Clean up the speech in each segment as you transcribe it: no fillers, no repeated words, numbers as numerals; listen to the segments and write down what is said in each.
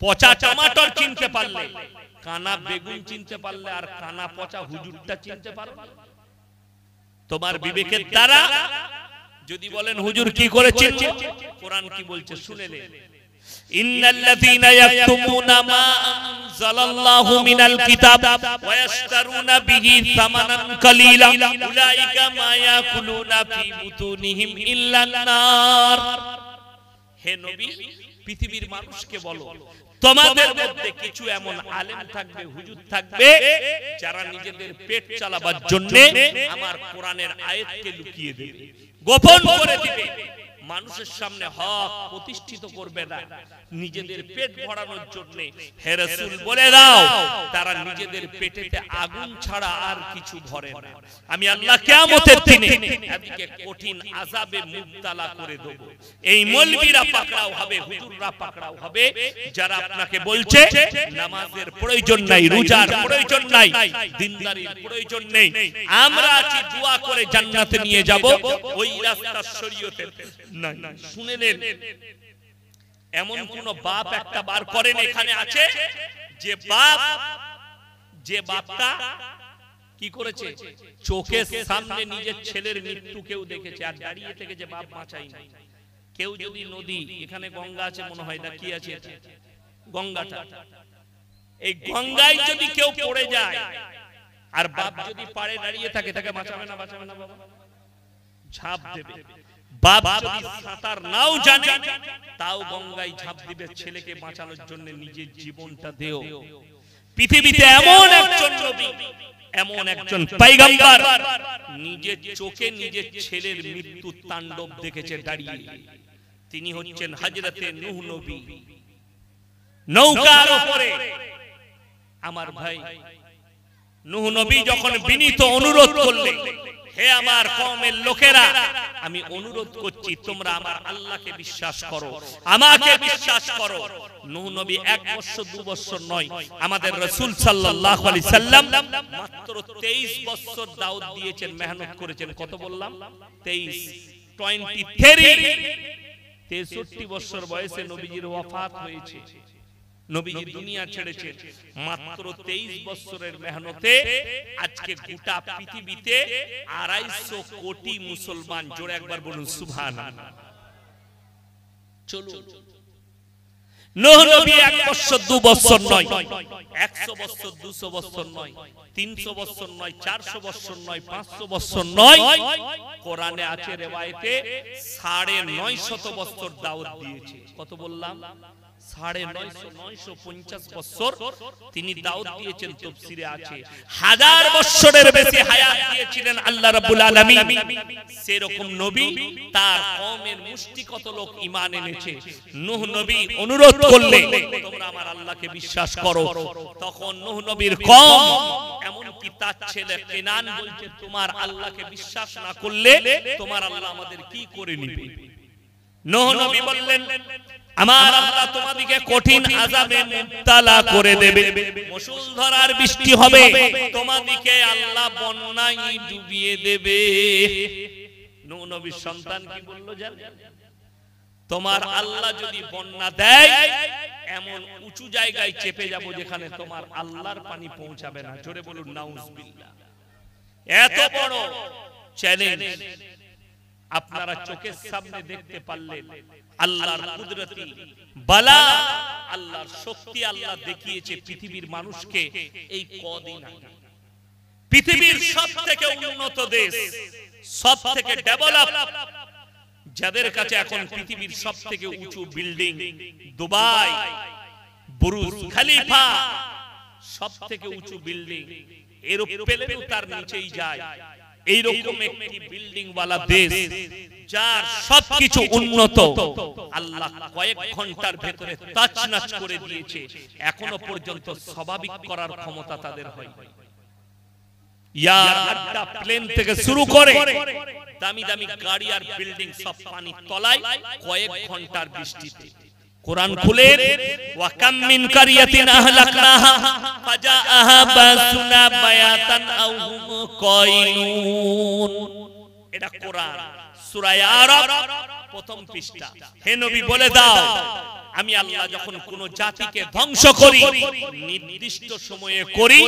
পচা টমাটোর চিনতে পারলে, কানা বেগুন চিনতে পারলে, আর কানা পচা হুজুরটা চিনতে পারবে? তোমার বিবেকের দ্বারা যদি বলেন হুজুর কি করে চিনব, কোরআন কি বলছে শুনে নেন। ইন্নাল্লাযীনা ইয়াকতুমুনা মা আনজালাল্লাহু মিনাল কিতাব ওয়া ইয়াশতারুনা বিহি সামানান কালীলা উলাইকা মা ইয়াকুলুনা ফি বুতুনিহিম ইল্লান নার। হে নবী, পৃথিবীর মানুষকে বলো, তোমাদের মধ্যে কিছু এমন আলেম থাকবে, হুজুর থাকবে, যারা নিজেদের পেট চালাবার জন্য আমার কোরআনের আয়াতকে লুকিয়ে দেবে, গোপন করে দিবে, মানুষের সামনে হক প্রতিষ্ঠিত করবে না, নিজেদের পেট ভরানোর জন্য। হে রাসূল বলে দাও, তারা নিজেদের পেটেতে আগুন ছাড়া আর কিছু ভরে না। আমি আল্লাহ কিয়ামতের দিনে এদিকে কঠিন আযাবে মুবতালা করে দেব। এই মৌলবীরা পাকড়াও হবে, হুজুররা পাকড়াও হবে, যারা আপনাকে বলছে নামাজের প্রয়োজন নাই, রোজার প্রয়োজন নাই, দিনদারির প্রয়োজন নেই, আমরা আছি দোয়া করে জান্নাতে নিয়ে যাব, ওই রাস্তা শরীয়তের নাই। শুনে নেন, এমন কোন বাপ একটা বার করেন এখানে আছে যে বাপটা কি করেছে, চোখের সামনে নিজের ছেলের মৃত্যু কেউ দেখেছে আর দাঁড়িয়ে থেকে যে বাপ বাঁচাই না। কেউ যদি নদী, এখানে গঙ্গা আছে মনে হয়, না কি আছে গঙ্গাটা, এই গঙ্গায় যদি কেউ পড়ে যায় আর বাপ যদি পাড়ে দাঁড়িয়ে থাকে, তাকে বাঁচাবে না? বাঁচাবে না বাবা? ঝাঁপ দেবে। বাপ যদি সাঁতার নাও জানে তাও গঙ্গায় ঝাঁপ দিবে ছেলেকে বাঁচানোর জন্য, নিজের জীবনটা দেও। পৃথিবীতে এমন একজন নবী, এমন একজন পয়গম্বর নিজের চোখে নিজের ছেলের মৃত্যু তাণ্ডব দেখেছে দাঁড়িয়ে, তিনি হচ্ছেন হযরতে নূহ নবী। নৌকার উপরে আমার ভাই নূহ নবী যখন বিনীত অনুরোধ করলেন, হে আমার কওমের লোকেরা, আমি অনুরোধ করছি তোমরা আমার আল্লাহকে বিশ্বাস করো, আমাকে বিশ্বাস করো। নূহ নবী 1 বছর 2 বছর নয়, আমাদের রাসূল সাল্লাল্লাহু আলাইহি সাল্লাম মাত্র 23 বছর দাওয়াত দিয়েছেন, মেহনত করেছেন। কত বললাম? 63 বছর বয়সে নবীজির ওয়াফাত হয়েছে, নবীজি দুনিয়া ছেড়েছেন। মাত্র 23 বছরের মেহনতে আজকে গোটা পৃথিবীতে 250 কোটি মুসলমান, জোরে একবার বলুন সুবহানাল্লাহ। চলুন, নূহ নবী 1 বছর 2 বছর নয়, 100 বছর 200 বছর নয়, 300 বছর নয়, 400 বছর নয়, 500 বছর নয়, কোরআনে আছে রিওয়ায়েতে 950 বছর দাওয়াত দিয়েছে। কত বললাম? 950 বছর তিনি দাওয়াত দিয়েছেন। তাফসীরে আছে 1000 বছরের বেশি হায়াত দিয়েছিলেন আল্লাহ রাব্বুল আলামিন। সেরকম নবী, তার কওমের মুষ্টি কত লোক ঈমান এনেছে। নূহ নবী অনুরোধ করলেন, তোমরা আমার আল্লাহকে বিশ্বাস করো। তখন নূহ নবীর কওম, এমন কি তার ছেলে কেনান বলছে, তোমার আল্লাহকে বিশ্বাস না করলে তোমার আল্লাহ আমাদের কি করে নেবে? নূহ নবী বললেন, আমার আল্লাহ তোমাদেরকে কঠিন আযাবে মুবতালা করে দেবে, মুষলধারার বৃষ্টি হবে, তোমাদেরকে আল্লাহ বন্যায় ডুবিয়ে দেবে। নূহ নবীর সন্তান কি বলল জানেন? তোমার আল্লাহ যদি বন্যা দেয়, এমন উঁচু জায়গায় চেপে যাব যেখানে তোমার আল্লাহর পানি পৌঁছাবে না। জোরে বলুন নাউজুবিল্লাহ। এত বড় চ্যালেঞ্জ আপনারা চোখের সামনে দেখতে পারলেন। আল্লাহর কুদরতি বালা, আল্লাহর শক্তি আল্লাহ দেখিয়েছে পৃথিবীর মানুষকে। এই কদিন আগে পৃথিবীর সবথেকে উন্নত দেশ, সবথেকে ডেভেলপ, যাদের কাছে এখন পৃথিবীর সবথেকে উঁচু বিল্ডিং, দুবাই, বুরুজ খলিফা, সবথেকে উঁচু বিল্ডিং, এরোপ্লেনও তার নিচেই যায়। এইরকম একটি বিল্ডিং ওয়ালা দেশ, যার সবকিছু উন্নত, আল্লাহ কয়েক ঘন্টার ভেতরে তাছনাছ করে দিয়েছে। এখনো পর্যন্ত স্বাভাবিক করার ক্ষমতা তাদের হয়। ইয়ার আড্ডা প্লেন থেকে শুরু করে দামি দামি গাড়ি আর বিল্ডিং সব পানির তলায় কয়েক ঘন্টার বৃষ্টিতে। কোরআন খুলে, ওয়া কাম মিন কারিয়াতিন আহলাকনাহা ফাজাআহা বাসুনা বায়াতান আও হুম কাইলুন। এটা কোরআন, সূরা আরাফ প্রথম পৃষ্ঠা। হে নবী বলে দাও, আমি আল্লাহ যখন কোন জাতিকে ধ্বংস করি নির্দিষ্ট সময়ে করি,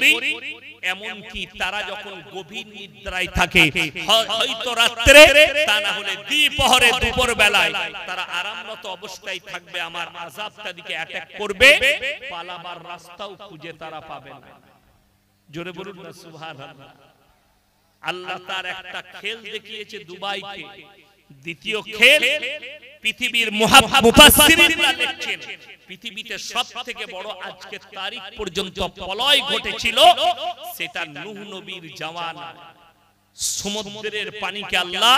এমন কি তারা যখন গভীর নিদ্রায় থাকে, হয়তো রাত্রে, তা না হলে দ্বিপ্রহরে, দুপুর বেলায় তারা আরামরত অবস্থায় থাকবে, আমার আযাব তাদেরকে অ্যাটাক করবে, পালাবার রাস্তাও খুঁজে তারা পাবে না। জোরে বলুন না সুবহানাল্লাহ। আল্লাহ তার একটা খেল দেখিয়েছে দুবাইকে। দ্বিতীয় খেল, পৃথিবীর মুফাসসিরিনরা লিখছেন পৃথিবীতে সবথেকে বড় আজকের তারিখ পর্যন্ত প্রলয় ঘটেছিল, সেটা নূহ নবীর জামানা। সমুদ্রের পানিকে আল্লাহ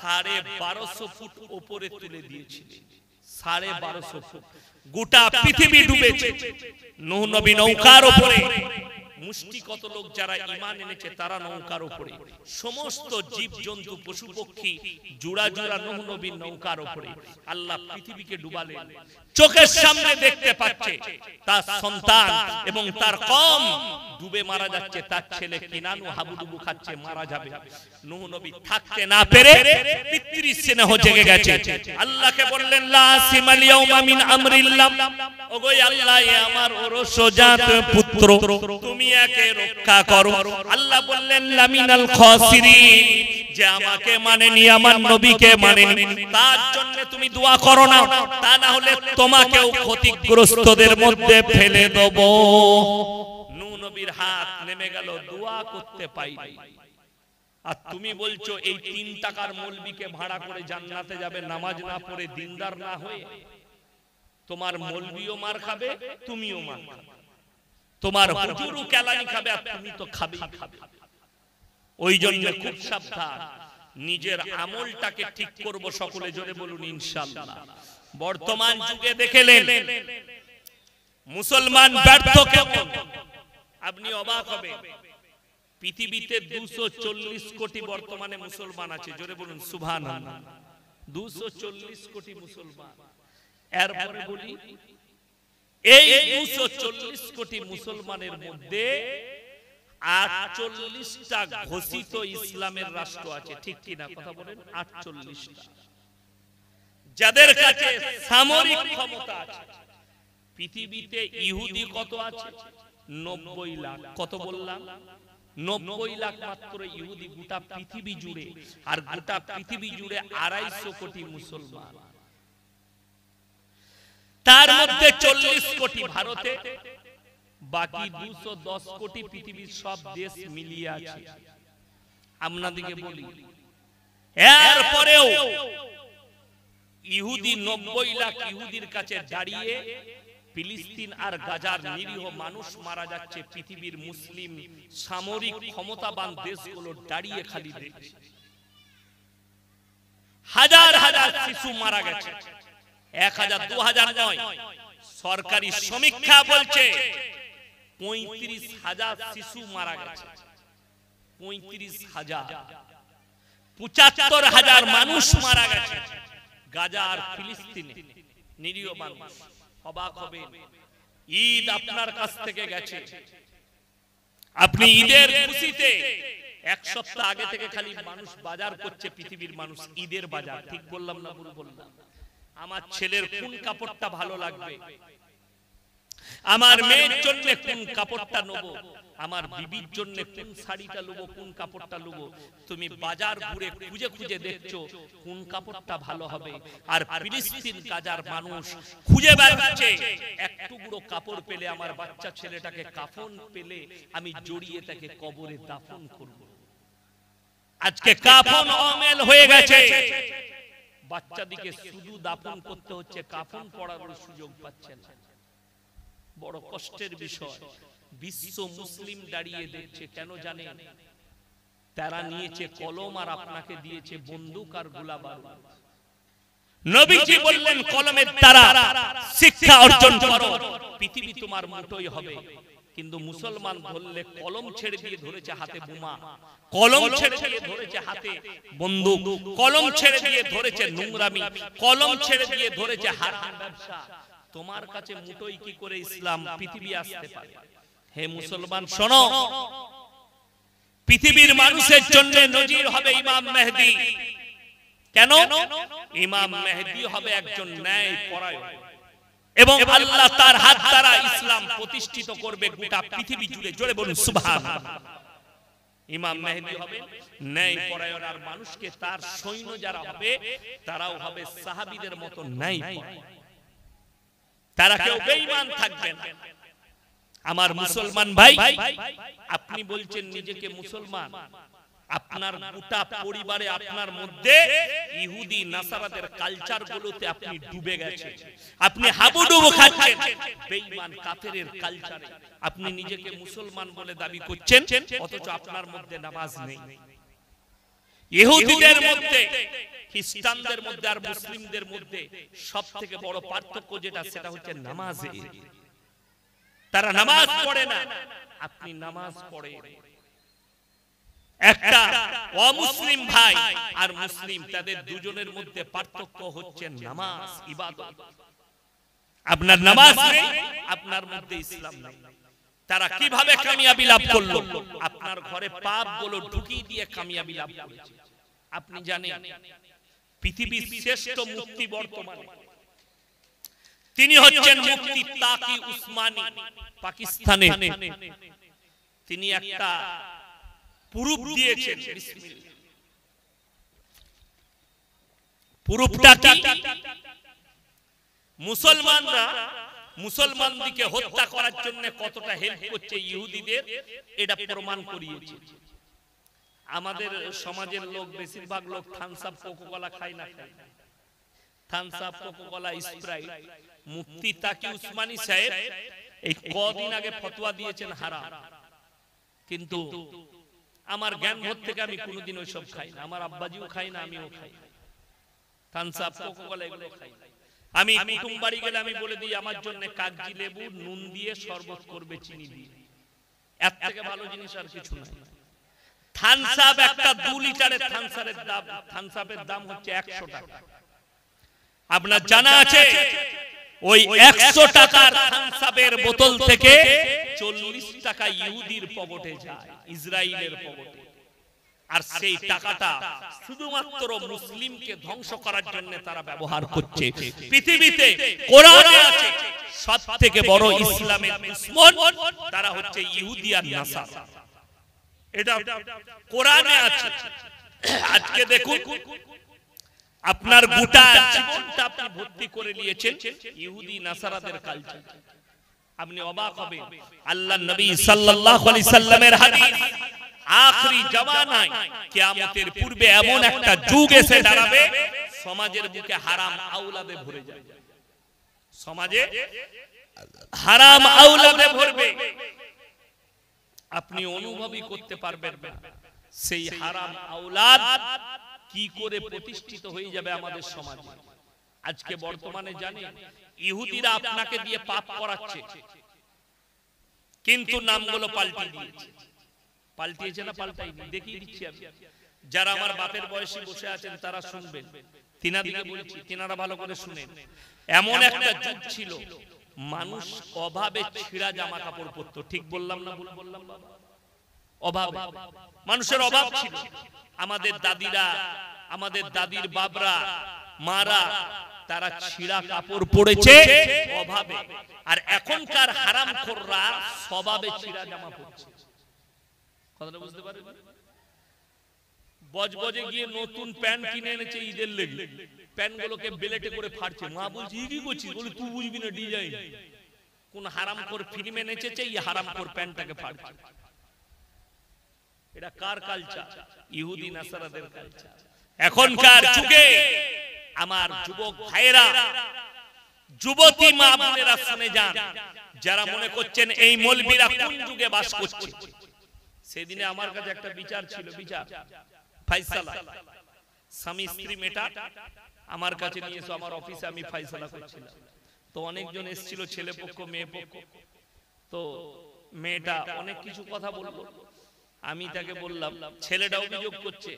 1250 ফুট উপরে তুলে দিয়েছিলেন। 1250 ফুট, গোটা পৃথিবী ডুবেছে। নূহ নবী নৌকার উপরে, মুষ্টি কত লোক যারা ঈমান এনেছে তারা নৌকার উপরে, সমস্ত জীব জন্তু পশু পক্ষী জোড়া জোড়া নূহ নবীর নৌকার উপরে। আল্লাহ পৃথিবীকে ডুবালেন, চোখের সামনে দেখতে পাচ্ছে তার সন্তান এবং তার কওম ডুবে মারা যাচ্ছে, তার ছেলে কিনানু হাবুডুবু খাচ্ছে, মারা যাবে। নূহ নবী থাকতে না পেরে পিতৃ স্নেহ জেগে গেছে। আল্লাহকে বললেন লা সিমাল ইয়াউমা মিন আমরিল্লাহ, ওগো আল্লাহ এ আমার ওরসজাত পুত্র, তুমি একে রক্ষা করো। আল্লাহ বললেন লামিনাল খাসিরিন, যে আমাকে মানেনি, আমার নবীকে মানেনি, তার জন্য তুমি দোয়া করো না, তা না হলে তোমাকেও ক্ষতিগ্রস্তদের মধ্যে ফেলে দেব। নূহ নবীর হাত নেমে গেল, দোয়া করতে পাইনি। আর তুমি বলছো এই 3 টাকার মৌলবীকে ভাড়া করে জান্নাতে যাবে নামাজ না পড়ে, দিনদার না হয়ে? তোমার মৌলবীও মার খাবে, তুমিও মার খাবে, তোমার হুজুরও কেলানি খাবে, আর তুমি তো খাবেই খাবে। ওই জন্য খুব সাবধান, নিজের আমলটাকে ঠিক করব। সকলে জোরে বলুন ইনশাআল্লাহ। বর্তমান যুগে দেখলেন মুসলমান ব্যর্থ কেমন, আপনি অবাক হবেন। পৃথিবীতে 240 কোটি বর্তমানে মুসলমান আছে, জোরে বলুন সুবহানাল্লাহ। 240 কোটি মুসলমান। এরপরে বলি, এই 240 কোটি মুসলমানের মধ্যে 48টা ঘোষিত ইসলামের রাষ্ট্র আছে, ঠিক কি না? কথা বলেন। 48টা, যাদের কাছে সামরিক ক্ষমতা আছে। পৃথিবীতে ইহুদি কত আছে? 90 লাখ। কত বললাম? 90 লাখ মাত্র ইহুদি গোটা পৃথিবী জুড়ে। আর গোটা পৃথিবী জুড়ে 250 কোটি মুসলমান। তার মধ্যে 40 কোটি ভারতে, বাকি 210 কোটি পৃথিবীর সব দেশ মিলিয়ে আছে। আপনাদেরকে বলি, এরপরেও ইহুদি 90 লাখ ইহুদির কাছে দাঁড়িয়ে ফিলিস্তিন আর গাজার নিরীহ মানুষ মারা যাচ্ছে। পৃথিবীর মুসলিম সামরিক ক্ষমতাবান দেশগুলো দাঁড়িয়ে খালি দেখছে। হাজার হাজার শিশু মারা গেছে, 1000 2000 নয়, সরকারি সমীক্ষা বলছে 35,000 শিশু মারা গেছে। 35,000, 75,000 মানুষ মারা গেছে গাজা আর ফিলিস্তিনে, নিরীহ মানুষ। অবাক হবে, ঈদ আপনার কাছ থেকে গেছে, আপনি ঈদের খুশিতে 1 সপ্তাহ আগে থেকে খালি মানুষ বাজার করছে, পৃথিবীর মানুষ ঈদের বাজার। ঠিক বললাম না ভুল বললাম? আমার ছেলের কোন কাপড়টা ভালো লাগবে, আমার মেয়ের জন্য কোন কাপড়টা নেব, আমার বিবির জন্য কোন শাড়িটা নেব, কোন কাপড়টা নেব, তুমি বাজার ঘুরে খুঁজে খুঁজে দেখছো কোন কাপড়টা ভালো হবে। আর ফিলিস্তিন গাজার মানুষ খুঁজে বেড়াচ্ছে এক টুকরো কাপড় পেলে, আমার বাচ্চা ছেলেটাকে কাফন পেলে আমি জড়িয়ে তাকে কবরে দাফন করব। আজকে কাফন অমেল হয়ে গেছে, বাচ্চাদিকে শুধু দাফন করতে হচ্ছে, কাফন পরার সুযোগ পাচ্ছে না। বড় কষ্টের বিষয়। বিশ্ব মুসলিম দাঁড়িয়ে দেখছে, কেন জানেন? তারা নিয়েছে কলম আর আপনাকে দিয়েছে বন্দুক আর গোলা বারুদ। নবীজি বললেন কলমের দ্বারা শিক্ষা অর্জন করো, পৃথিবী তোমার মুঠোয় হবে। কিন্তু মুসলমান বললে কলম ছেড়ে দিয়ে ধরেছে হাতে বোমা, কলম ছেড়ে দিয়ে ধরেছে হাতে বন্দুক, কলম ছেড়ে দিয়ে ধরেছে নোংরামি, কলম ছেড়ে দিয়ে ধরেছে হারাম ব্যবসা। তোমার কাছে মুঠোয় কি করে ইসলাম পৃথিবী আসতে পারে? হে মুসলমান শোনো, পৃথিবীর মানুষের জন্য নজির হবে ইমাম মেহেদী। কেন? ইমাম মেহেদী হবে একজন ন্যায় পরায়ণ। এবং আল্লাহ তার হাত দ্বারা ইসলাম প্রতিষ্ঠিত করবে গোটা পৃথিবী জুড়ে। জোরে বলুন সুবহানাল্লাহ। ইমাম মেহেদী হবে ন্যায় পরায়ণ, আর মানুষকে তার সৈন্য যারা হবে তারাও হবে সাহাবীদের মতো ন্যায় পরায়ণ, তারা কেউ বেঈমান থাকবে না। আমার মুসলমান ভাই, আপনি বলছেন নিজেকে মুসলমান, আপনার গোটা পরিবারে আপনার মধ্যে ইহুদি নাসারাদের কালচার গুলোতে আপনি ডুবে গেছেন, আপনি হাবুডুবু খাচ্ছেন বেঈমান কাফেরের কালচারে। আপনি নিজেকে মুসলমান বলে দাবি করছেন, অথচ আপনার মধ্যে নামাজ নেই। ইহুদিদের মধ্যে, খ্রিস্টানদের মধ্যে আর মুসলিমদের মধ্যে সবথেকে বড় পার্থক্য যেটা, সেটা হচ্ছে নামাজে। তারা নামাজ পড়ে না, আপনি নামাজ পড়েন। একটা অমুসলিম ভাই আর মুসলিম, তাদের দুজনের মধ্যে পার্থক্য হচ্ছে নামাজ, ইবাদত। আপনার নামাজ নেই, আপনার মধ্যে ইসলাম নেই। তারা কিভাবে কামিয়াবি লাভ করলো? আপনার ঘরে পাপ গুলো ঢুকিয়ে দিয়ে কামিয়াবি লাভ করেছে। আপনি জানেন পৃথিবীর শ্রেষ্ঠ মুফতি বর্তমানে তিনি হচ্ছেন মুফতি তাকি উসমানী, পাকিস্তানে। তিনি একটা প্রুফ দিয়েছেন, বিসমিল্লাহ। প্রুফটা কি? মুসলমানরা মুসলমানদেরকে হত্যা করার জন্য কতটা হেল্প করছে ইহুদিদের, এটা প্রমাণ করিয়েছে। আমাদের সমাজের লোক, বেশিরভাগ লোক থামস আপ কোকা-কোলা খায় না, থামস আপ কোকা-কোলা স্প্রাইট। মুফতি তাকি উসমানী সাহেব এই কদিন আগে ফতোয়া দিয়েছেন হারাম, কিন্তু আমার জ্ঞান ভর থেকে আমি কোনোদিন ওইসব খাই না। আমার আব্বাজিও খাই না, আমিও খাই না। থামস আপ কোকা-কোলা এগুলো খাই না। আমি কুটুম বাড়ি গেলে আমি বলে দিই আমার জন্য কাগজি লেবু নুন দিয়ে শরবত করবে, চিনি দিয়ে। এর থেকে ভালো জিনিস আর কিছু নাই। থামস আপ একটা 2 লিটারের থামস আপের দাম হচ্ছে 100 টাকা। আপনার জানা আছে ওই 100 টাকার থামস আপের বোতল থেকে 40 টাকা ইহুদির পকেটে যায়, ইসরায়েলের পকেটে। আর সেই টাকাটা শুধুমাত্র মুসলিমকে ধ্বংস করার জন্য তারা ব্যবহার করছে। পৃথিবীতে কোরআনে আছে সবথেকে বড় ইসলামের দুশমন তারা হচ্ছে ইহুদি আর নাসারা। এটা কোরআনে আছে। আজকে দেখুন আপনার গোটা জীবনটা আপনি ভর্তি করে নিয়েছেন ইহুদি নাসারাদের কালচার। আপনি অবাক হবেন, আল্লাহর নবী সাল্লাল্লাহু আলাইহি সাল্লামের হাদিস, আখরি জামানায় কিয়ামতের পূর্বে এমন একটা যুগ এসে দাঁড়াবে সমাজের বুকে হারাম আওলাদে ভরে যাবে। সমাজে হারাম আওলাদে ভরবে, আপনি অনুভবই করতে পারবেন না সেই হারাম আওলাদ কি করে প্রতিষ্ঠিত হয়ে যাবে আমাদের সমাজে। আজকে বর্তমানে জানেন ইহুদিরা আপনাকে দিয়ে পাপ করাচ্ছে, কিন্তু নামগুলো পাল্টে দিয়েছে। পাল্টিয়েছে না পাল্টাইনি? দেখিয়ে দিচ্ছি আমি। যারা আমার বাপের বয়সী বসে আছেন তারা শুনবেন, তিনাদিকে বলছি, তিনারা ভালো করে শুনেন। এমন একটা যুগ ছিল মানুষ অভাবে ছিঁড়া জামা কাপড় পরতো। ঠিক বললাম না ভুল বললাম? অভাবে মানুষের অভাব ছিল। আমাদের দাদিরা, আমাদের দাদির বাবরা, মারা, তারা ছিঁড়া কাপড় পরেছে অভাবে। আর এখনকার হারামখোররা স্বভাবে ছিঁড়া জামা পরছে। কথাটা বুঝতে পারেন? বজবজে গিয়ে নতুন প্যান্ট কিনে এনেছে ঈদের লেগে, প্যান্টগুলোকে বেলেটে করে ফাড়ছে। মা বলছে কি করছিস? বলে তুই বুঝবি না ডিজাইন। কোন হারামখোর ফিল্ম এনেছে, এই হারামখোর প্যান্টটাকে ফাড়ছে। এটা কার কালচার? ইহুদি নাসারাদের কালচার। এখনকার যুগে আমার যুবক ভাইয়েরা, যুবতী মা বোনেরা শুনে যান, যারা মনে করছেন এই মৌলবীরা কোন যুগে বাস করছে। সেদিনে আমার কাছে একটা বিচার ছিল, বিচার ফায়সালা, স্বামী স্ত্রী মেটা আমার কাছে নিয়ে এসো, আমার অফিসে আমি ফায়সালা করছিলাম। তো অনেকজন এসেছিল, ছেলে পক্ষ মেয়ে পক্ষ। তো মেয়েটা অনেক কিছু কথা বললো। আমি তাকে বললাম, ছেলেটা অভিযোগ করছে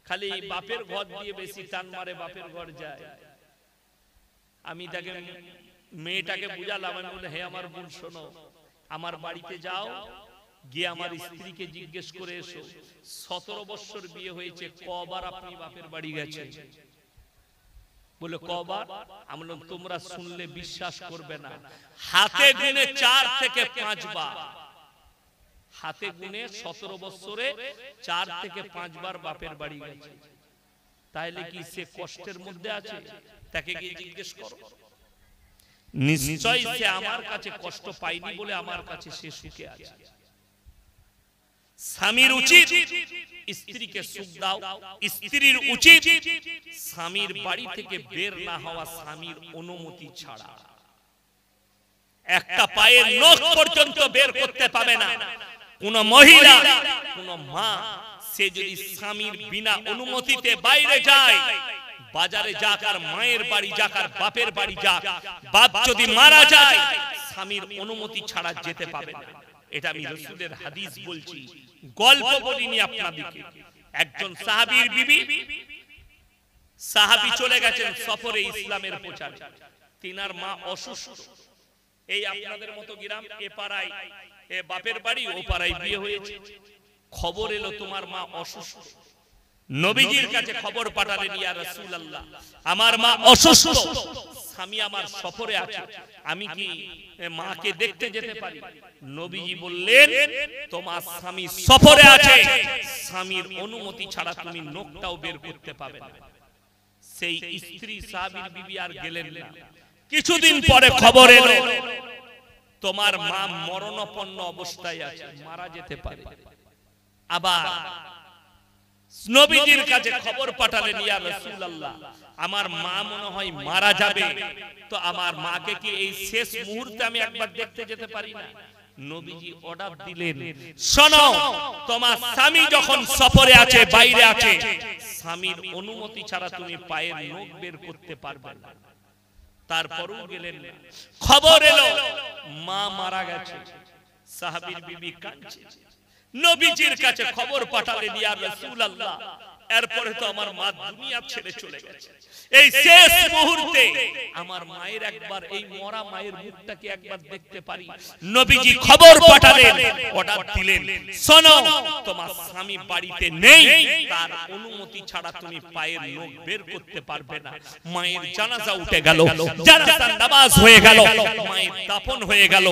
খালি বাপের ঘর দিয়ে বেশি টান মারে, বাপের ঘর যায়। আমি তাকে, মেয়েটাকে বুঝালাম, আমি বললাম হে আমার বোন শোনো, আমার বাড়িতে যাও, গিয়ে আমার স্ত্রীকে জিজ্ঞেস করে এসো 17 বছর বিয়ে হয়েছে, কবার আপনি বাপের বাড়ি গেছেন? বলে কবার? আমি বললাম তোমরা শুনলে বিশ্বাস করবে না, হাতে গুনে 4 থেকে 5 বার, হাতে গুনে 17 বছরে 4 থেকে 5 বার বাপের বাড়ি গেছে। তাইলে কি সে কষ্টের মধ্যে আছে? তাকে গিয়ে জিজ্ঞেস করো। নিশ্চয় সে আমার কাছে কষ্ট পায়নি বলে আমার কাছে সে সুখে আছে। স্বামীর উচিত স্ত্রীকে সুখ দাও, স্ত্রীর উচিত স্বামীর বাড়ি থেকে বের না হওয়া স্বামীর অনুমতি ছাড়া। একটা পায়ের নখ পর্যন্ত বের করতে পাবে না কোন মহিলা, কোন মা। সে যদি স্বামীর বিনা অনুমতিতে বাইরে যায়, বাজারে যাক আর মায়ের বাড়ি যাক আর বাপের বাড়ি যাক, বাপ যদি মারা যায় স্বামীর অনুমতি ছাড়া যেতে পাবে না। এটা আমি রাসূলের হাদিস বলছি, গল্প বলিনি আপনাদেরকে। একজন সাহাবীর বিবি, সাহাবী চলে গেছেন সফরে ইসলামের প্রচারে, তিনার মা অসুস্থ। এই আপনাদের মতো গ্রাম, এ পাড়ায় এ বাপের বাড়ি, ও পাড়ায় বিয়ে হয়েছে। খবর এলো তোমার মা অসুস্থ। নবীজির কাছে খবর পাঠালেন, ইয়া রাসূলুল্লাহ আমার মা অসুস্থ, স্বামী আমার সফরে আছে, আমি কি মাকে দেখতে যেতে পারি? নবীজি বললেন তোমার স্বামী সফরে আছে, স্বামীর অনুমতি ছাড়া তুমি নখটাও বের করতে পাবে না। সেই স্ত্রী সাহাবীর বিবি আর গেলেন না। কিছুদিন পরে খবর এলো তোমার মা মরণাপন্ন অবস্থায় আছে, মারা যেতে পারে। আবার নবীজির কাছে খবর পাঠালেন, ইয়া রাসূলুল্লাহ আমার মা মনে হয় মারা যাবে, তো আমার মাকে কি এই শেষ মুহূর্তে আমি একবার দেখতে যেতে পারি না? নবীজি অর্ডার দিলেন, শোনো তোমার স্বামী যখন সফরে আছে, বাইরে আছে, স্বামীর অনুমতি ছাড়া তুমি পায়ের নখ বের করতে পারবে না। তারপরও গেলেন না। খবর এলো মা মারা গেছে। সাহাবীর বিবি কাঁদছে। নবীজির কাছে খবর পাঠালেন, ইয়া রাসূলুল্লাহ এরপরে তো আমার মা দুনিয়া ছেড়ে চলে গেছে, এই শেষ মুহূর্তে আমার মায়ের একবার, এই মরা মায়ের মুখটাকে একবার দেখতে পারি? নবীজি খবর পাঠালেন, অর্ডার দিলেন, শোনো তোমার স্বামী বাড়িতে নেই, তার অনুমতি ছাড়া তুমি পায়ের নখ বের করতে পারবে না। মায়ের জানাজা উঠে গেল, জানাজার নামাজ হয়ে গেল, মায়ের দাফন হয়ে গেল।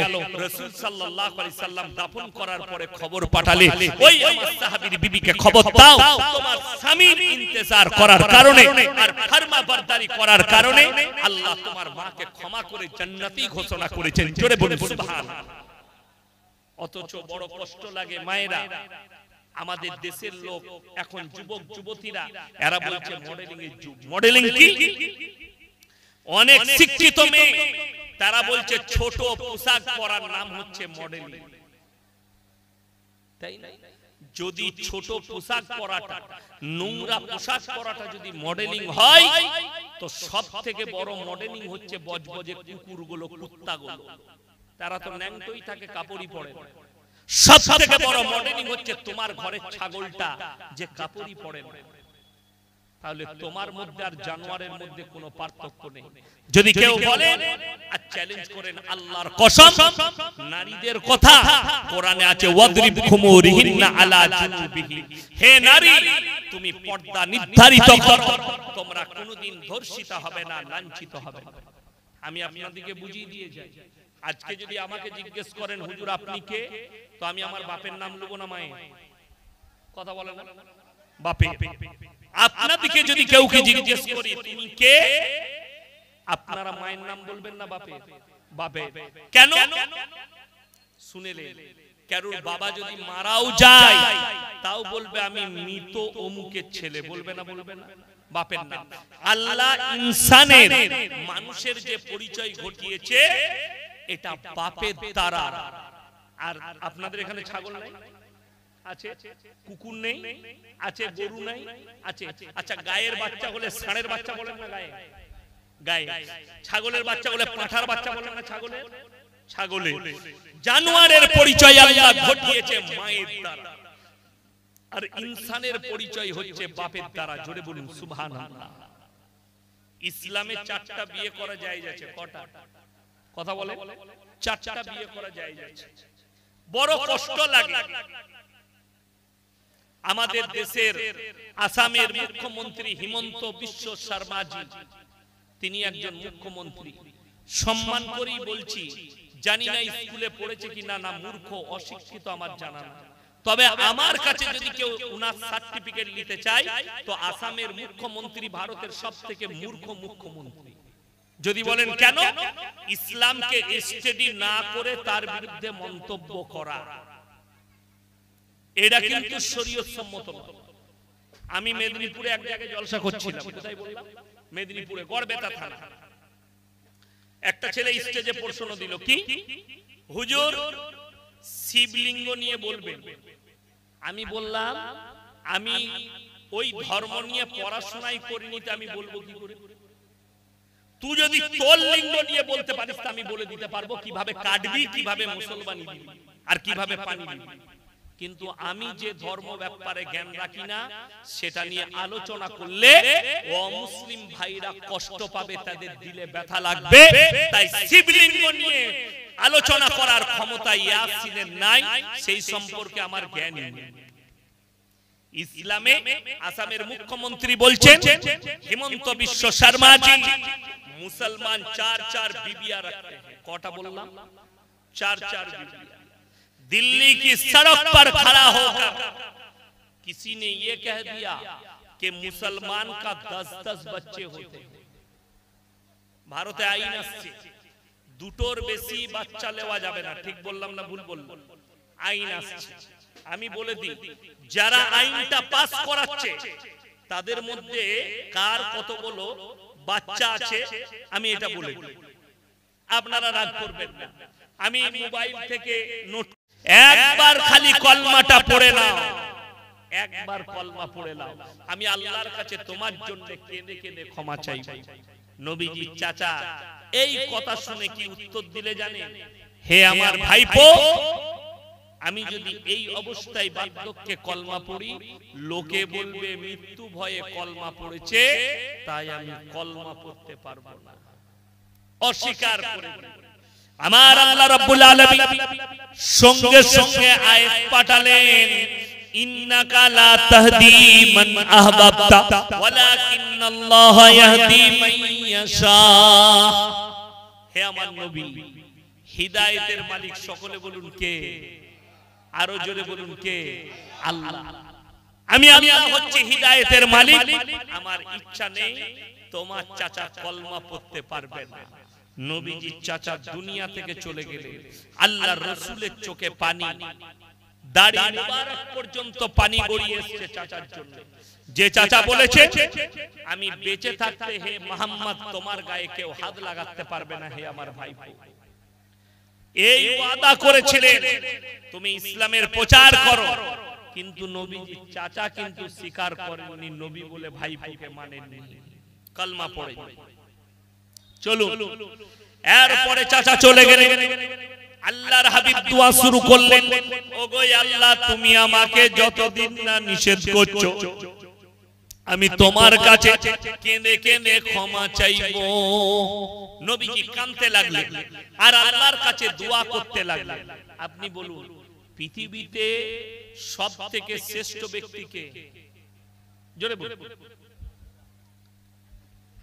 রাসূল সাল্লাল্লাহু আলাইহি সাল্লাম দাফন করার পরে খবর পাঠালেন, ওই আমার সাহাবীর বিবিকে খবর দাও তোমার স্বামীর ইন্তজার করার কারণে আর ফরমাবরদারি করার কারণে আল্লাহ তোমার মাকে ক্ষমা করে জান্নাতি ঘোষণা করেছেন। জোরে বলুন সুবহানাল্লাহ। অথচ বড় কষ্ট লাগে মায়েরা, আমাদের দেশের লোক এখন যুবক যুবতীরা এরা বলছে মডেলিং এর যুগ। মডেলিং কি? অনেক শিক্ষিত মেয়ে তারা বলছে ছোট পোশাক পরার নাম হচ্ছে মডেলিং। তাই না? যদি ছোট পোশাক পরাটা, নোংরা পোশাক পরাটা যদি মডেলিং হয়, তো সব থেকে বড় মডেলিং হচ্ছে বজবজে কুকুরগুলো, কুত্তাগুলো। তারা তো ন্যাংটোই থাকে, কাপড়ই পরে। সব থেকে বড় মডেলিং হচ্ছে তোমার ঘরের ছাগলটা যে কাপড়ই পরে না। তাহলে তোমার মধ্যে আর জানোয়ারের মধ্যে কোনো পার্থক্য নেই। যদি কেউ বলে আর চ্যালেঞ্জ করেন, আল্লাহর কসম নারীদের কথা কোরআনে আছে, ওয়াদরিব খুমুরিহিন্না আলা জুনুবিহি, হে নারী তুমি পর্দা নির্ধারিত করো, তোমরা কোনোদিন ধর্ষিতা হবে না, লাঞ্ছিত হবে না। আমি আপনাদেরকে বুঝিয়ে দিয়ে যাই, আজকে যদি আমাকে জিজ্ঞেস করেন হুজুর আপনি কে, তো আমি আমার বাপের নাম নেব না মায়ের? কথা বলে না বাপে। আপনাদেরকে যদি কেউ কে জিজ্ঞেস করি তুমি কে, আপনারা মায়ের নাম বলবেন না বাপে? বাপে। কেন? শুনেলেন, কারোর বাবা যদি মারাও যায় তাও বলবে আমি মৃত অমুকের ছেলে, বলবে না? বলবে না? বাপের নাম। আল্লাহ ইনসানের, মানুষের যে পরিচয় ঘটিয়েছে এটা বাপের দ্বারা। আর আপনাদের এখানে ছাগল নাই? আছে। কুকুর নেই? আছে। গরু নাই? আছে। আচ্ছা গায়ের বাচ্চা হলে ষাঁড়ের বাচ্চা বলেন না? গায়ে গায়ে। ছাগলের বাচ্চা হলে পাঁঠার বাচ্চা বলেন না? ছাগলের ছাগলে। জানোয়ারের পরিচয় আল্লাহ ঘটিয়েছে মায়ের দ্বারা, আর ইনসানের পরিচয় হচ্ছে বাপের দ্বারা। জোরে বলুন সুবহানাল্লাহ। ইসলামে 4টা বিয়ে করা জায়েজ আছে। কটা? কথা বলে 4টা বিয়ে করা জায়েজ আছে। বড় কষ্ট লাগে আমাদের দেশের আসামের মুখ্যমন্ত্রী হিমন্ত বিশ্ব শর্মাজি তিনি একজন মুখ্যমন্ত্রী, সম্মান করেই বলছি, জানি না স্কুলে পড়েছে কিনা, না মূর্খ অশিক্ষিত আমার জানা না, তবে আমার কাছে যদি কেউ উনার সার্টিফিকেট নিতে চায় তো আসামের মুখ্যমন্ত্রী ভারতের সবথেকে মূর্খ মুখ্যমন্ত্রী। যদি বলেন কেন? ইসলামকে স্টাডি না করে তার বিরুদ্ধে মন্তব্য করা, এটা কিন্তু শরীয়ত সম্মত নয়। আমি মেদিনীপুরে এক জায়গায় জলসা করছিলাম, কোথায় বললাম? মেদিনীপুরে গড়বেতা থানা। একটা ছেলে স্টেজে প্রশ্ন দিল, কি হুজুর শিবলিঙ্গ নিয়ে বলবেন? আমি বললাম আমি ওই ধর্ম নিয়ে পড়াশোনাই করিনি, তো আমি বলবো কি করে? তুই যদি তোর লিঙ্গ নিয়ে বলতে পারিস তো আমি বলে দিতে পারবো কিভাবে কাটবি, কিভাবে মুসলমানি দিবি, আর কিভাবে পানি দিবি। কিন্তু আমি যে ধর্ম ব্যাপারে জ্ঞান রাখি না সেটা নিয়ে আলোচনা করলে অমুসলিম ভাইরা কষ্ট পাবে, তাদের দিলে ব্যথা লাগবে। তাই শিবলিঙ্গ নিয়ে আলোচনা করার ক্ষমতা ইয়াসিনের নাই, সেই সম্পর্কে আমার জ্ঞান নেই। ইসলামে আসামের মুখ্যমন্ত্রী বলছেন হিমন্ত বিশ্ব শর্মাজি মুসলমান 4 बीबियां रखते हैं। कौटा बोललाम 4 बीबियां। दिल्ली की सड़क पर खड़ा होकर किसी ने ये कह दिया कि मुसलमान का 10-10 बच्चे होते हैं। भारते आईन আসছে দুটোর বেশি বাচ্চা নেওয়া যাবে না, ঠিক বললাম না ভুল বললাম? আইন আসছে। আমি বলে দিই, যারা আইনটা পাস করাচ্ছে তাদের মধ্যে কার কতগুলো বাচ্চা আছে আমি এটা বলে দিই, আপনারা রাগ করবেন না। আমি মোবাইল থেকে নোট, একবার খালি কলমাটা পড়ে নাও, একবার কলমা পড়ে নাও, আমি আল্লাহর কাছে তোমার জন্য কেঁদে কেঁদে ক্ষমা চাইব। নবীজি চাচা এই কথা শুনে কি উত্তর দিলে জানেন? হে আমার ভাইপো, আমি যদি এই অবস্থায় বার্ধক্যে কলমা পড়ি, লোকে বলবে মৃত্যু ভয়ে কলমা পড়েছে, তাই আমি কলমা পড়তে পারবো না, অস্বীকার করে। আমার আল্লাহ রাব্বুল আলামিন সঙ্গে সঙ্গে আয়াত পাঠালেন, ইন্নাকা লা তাহদি মান আহবাবতা ওয়ালাকিন্নাল্লাহা ইয়াহদি মান ইয়াশা। হে আমার নবী, হিদায়াতের মালিক সকলে বলুন কে? আরো জোরে বলুন কে? আল্লাহ। আমি আল্লাহ হচ্ছে হিদায়াতের মালিক। আমার ইচ্ছা নেই তোমার চাচা কলমা পড়তে পারবে না। নবীজি চাচা দুনিয়া থেকে চলে গেলে আল্লাহর রাসূলের চোখে পানি, দাড়ি মুবারক পর্যন্ত পানি গড়িয়ে এসেছে চাচার জন্য। যে চাচা বলেছে আমি বেঁচে থাকতে হে মুহাম্মদ তোমার গায়ে কেউ হাত লাগাতে পারবে না, হে আমার ভাইপো, এই ওয়াদা করেছিলেন তুমি ইসলামের প্রচার করো, কিন্তু নবীজি চাচা কিন্তু স্বীকার করেননি, নবী বলে ভাইপোকে মানেননি, কলমা পড়ে। চলো এরপরে চাচা চলে গেলেন, আল্লাহর হাবিব দোয়া শুরু করলেন, ওগো আল্লাহ তুমি আমাকে যতদিন না নিষেধ করছো আমি তোমার কাছে কেঁদে কেঁদে ক্ষমা চাইবো। নবীজি কাঁদতে লাগলেন আর আল্লাহর কাছে দোয়া করতে লাগলেন। আপনি বলুন পৃথিবীতে সবথেকে শ্রেষ্ঠ ব্যক্তিকে? জোরে বলুন।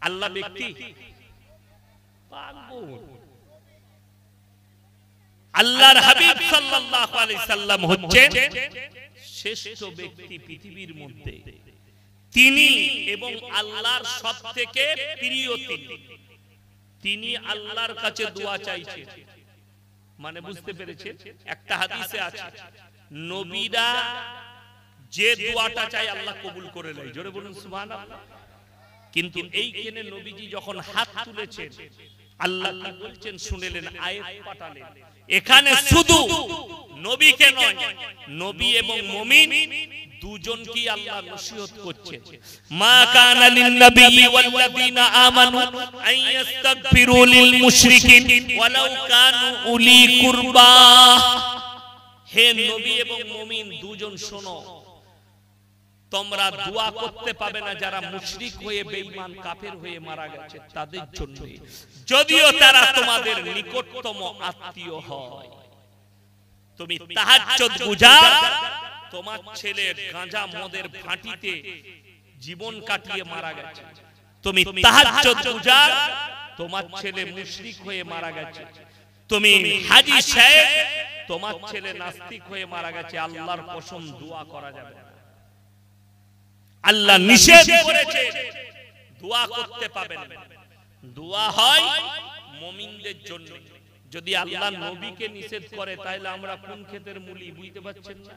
আল্লাহ ব্যক্তি? আল্লাহর হাবিব সাল্লাল্লাহু আলাইহি সাল্লাম হচ্ছেন শ্রেষ্ঠ ব্যক্তি পৃথিবীর মধ্যে। তিনি এবং আল্লাহর সবথেকে প্রিয় তিনি আল্লাহর কাছে দোয়া চাইছেন। মানে বুঝতে পেরেছেন? একটা হাদিসে আছে নবীরা যে দোয়াটা চায় আল্লাহ কবুল করে নেয়। জোরে বলুন সুবহানাল্লাহ। কিন্তু এইখানে নবীজি যখন হাত তুলেছেন আল্লাহ কি বলছেন শুনলেন, আয়াত পাঠালেন। এখানে শুধু নবীকে নয়, নবী এবং মুমিন দুজনকে আল্লাহ নসিহত করছেন। মা কানা লিন নবী ওয়াল্লাযিনা আমানু আন ইস্তাগফিরু লিল মুশরিকিন ওয়ালাউ কানু উলি কুরবা। হে নবী এবং মুমিন দুজন শোনো, তোমরা দোয়া করতে পাবে না যারা মুশরিক হয়ে বেঈমান কাফের হয়ে মারা গেছে তাদের জন্য, যদিও তারা তোমাদের নিকটতম আত্মীয় হয়। তুমি তাহাজ্জুদ গুজার, তোমার ছেলে গাঁজা মদের ভাটিতে জীবন কাটিয়ে মারা গেছে, তুমি তাহাজ্জুদ গুজার, তোমার ছেলে মুশরিক হয়ে মারা গেছে। তুমি হাজী শেখ, তোমার ছেলে নাস্তিক হয়ে মারা গেছে। আল্লাহর কসম দোয়া করা যাবে না। আল্লাহ নিষেধ করেছে, দোয়া করতে পাবেন না। দোয়া হয় মুমিনদের জন্য। যদি আল্লাহ নবীকে নিষেধ করে তাহলে আমরা কোন ক্ষেতের মূলি বুঝতে পারছেন না?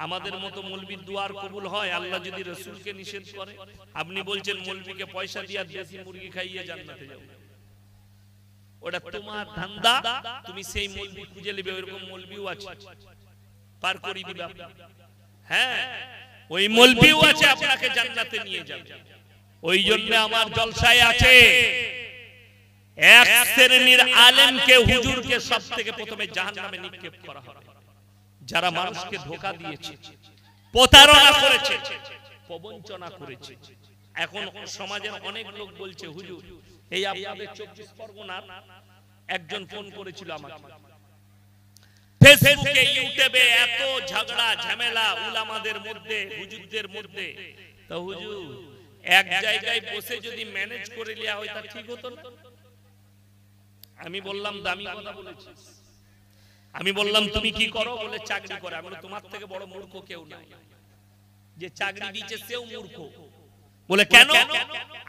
আমাদের মতো মৌলবীর দোয়ার কবুল হয়? আল্লাহ যদি রাসূলকে নিষেধ করে, আপনি বলছেন মৌলবীকে পয়সা দিয়ে দেশি মুরগি খাইয়ে জান্নাতে যাও। ওটা তোমার ধান্দা, তুমি সেই মৌলবী খুঁজে নেবে। এরকম মৌলবীও আছে, পার করে দিবে। হ্যাঁ, ওই মৌলবীও আছে, আপনাকে জান্নাতে নিয়ে যাবে। ওই জন্য আমার জলসায় আছে এক শ্রেণীর আলেমকে, হুজুরকে সবথেকে প্রথমে জাহান্নামে নিক্ষেপ করা হবে। যারা মানুষকে ধোঁকা দিয়েছে, প্রতারণা করেছে, প্রবঞ্চনা করেছে। এখন সমাজের অনেক লোক বলছে, হুজুর এই আপনাদের 24 পরগনার একজন ফোন করেছিল আমাকে, ফেসবুকে ইউটিউবে এত ঝগড়া ঝামেলা উলামাদের মধ্যে, হুজুরদের মধ্যে, তো হুজুর এক জায়গায় বসে যদি ম্যানেজ করে নেওয়া হয় তা ঠিক হতো না? আমি বললাম দামি কথা বলেছিস। আমি বললাম তুমি কি করো? বলে চাকরি করে। আমি বললাম তোমার থেকে বড় মূর্খ কেউ নাই, যে চাকরি দিয়েছে সেও মূর্খ। বলে কেন?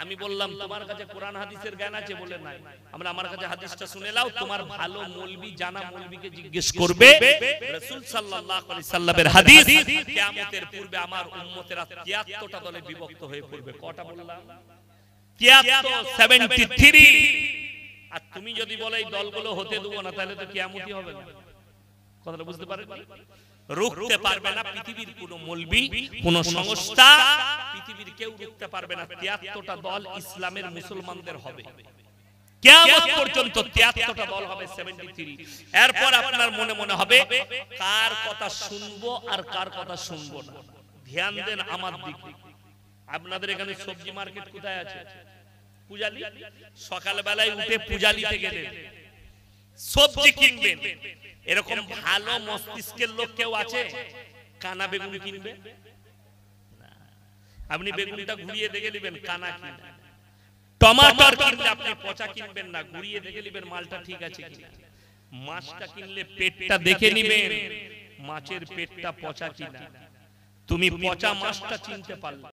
আমি বললাম তোমার কাছে কোরআন হাদিসের জ্ঞান আছে? বলে নাই। আমরা আমার কাছে হাদিসটা শুনে নাও, তোমার ভালো মৌলবি জানা মৌলবিকে জিজ্ঞেস করবে। রাসূল সাল্লাল্লাহু আলাইহি সাল্লামের হাদিস, কিয়ামতের পূর্বে আমার উম্মতেরা 73টা দলে বিভক্ত হয়ে পড়বে। কটা বললাম? 73। আর তুমি যদি বলে এই দলগুলো হতে দেবো না, তাহলে তো কিয়ামতই হবে না। কথাটা বুঝতে পারেন? রুখতে পারবে না পৃথিবীর কোন মৌলবি, কোন সংস্থা, পৃথিবীর কেউ রুখতে পারবে না। 73টা দল ইসলামের মুসলমানদের হবে। কিয়ামত পর্যন্ত 73টা দল হবে, 73। এরপর আপনার মনে মনে হবে কার কথা শুনবো আর কার কথা শুনবো না। ধ্যান দেন আমার দিকে। আপনাদের এখানে সবজি মার্কেট কোথায় আছে? পূজালি। সকাল বেলায় উঠে পূজালিতে গেলেন, সবজি কিনবেন। এরকম ভালো মস্তিষ্কের লোক কেউ আছে কানা বেগুন কিনবে? আপনি বেগুনটা ঘুরিয়ে দেখে নেবেন কানা কিনা। টমাটোর কিনলে আপনি পচা কিনবেন না, ঘুরিয়ে দেখে নেবেন মালটা ঠিক আছে কিনা। মাছটা কিনলে পেটটা দেখে নেবেন মাছের পেটটা পচা কিনা। তুমি পচা মাছটা চিনতে পারলে,